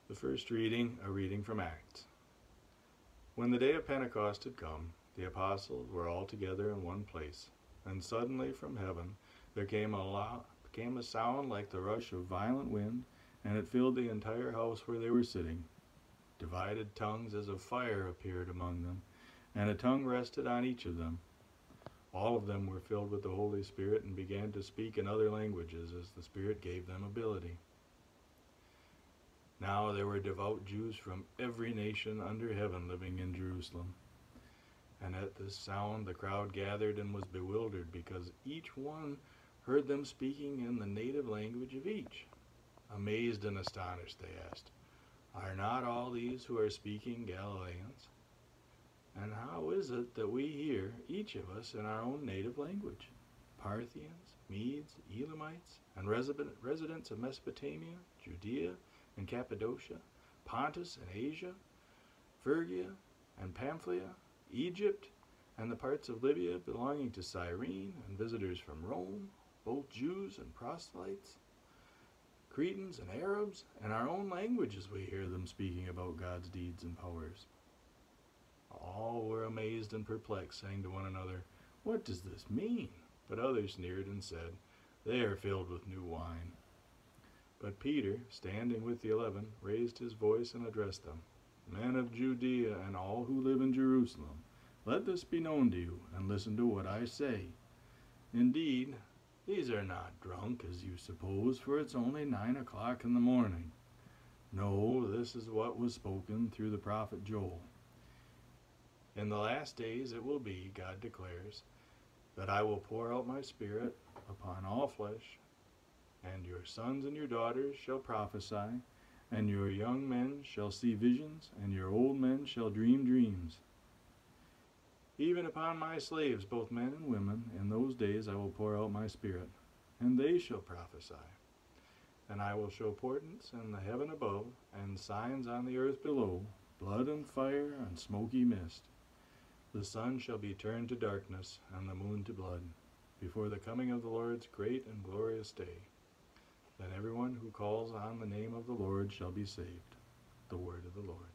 The first reading, a reading from Acts. When the day of Pentecost had come, the apostles were all together in one place, and suddenly from heaven there came a sound like the rush of violent wind, and it filled the entire house where they were sitting. Divided tongues as of fire appeared among them, and a tongue rested on each of them. All of them were filled with the Holy Spirit and began to speak in other languages as the Spirit gave them ability. Now there were devout Jews from every nation under heaven living in Jerusalem. And at this sound the crowd gathered and was bewildered, because each one heard them speaking in the native language of each. Amazed and astonished, they asked, "Are not all these who are speaking Galileans? And how is it that we hear, each of us, in our own native language? Parthians, Medes, Elamites, and residents of Mesopotamia, Judea, and Cappadocia, Pontus and Asia, Phrygia and Pamphylia, Egypt, and the parts of Libya belonging to Cyrene, and visitors from Rome, both Jews and proselytes, Cretans and Arabs, and our own languages we hear them speaking about God's deeds and powers." All were amazed and perplexed, saying to one another, "What does this mean?" But others sneered and said, "They are filled with new wine." But Peter, standing with the 11, raised his voice and addressed them, "Men of Judea and all who live in Jerusalem, let this be known to you, and listen to what I say. Indeed, these are not drunk, as you suppose, for it's only 9 o'clock in the morning. No, this is what was spoken through the prophet Joel. In the last days it will be, God declares, that I will pour out my Spirit upon all flesh, and your sons and your daughters shall prophesy, and your young men shall see visions, and your old men shall dream dreams. Even upon my slaves, both men and women, in those days I will pour out my Spirit, and they shall prophesy. And I will show portents in the heaven above, and signs on the earth below, blood and fire and smoky mist. The sun shall be turned to darkness, and the moon to blood, before the coming of the Lord's great and glorious day. Then everyone who calls on the name of the Lord shall be saved." The word of the Lord.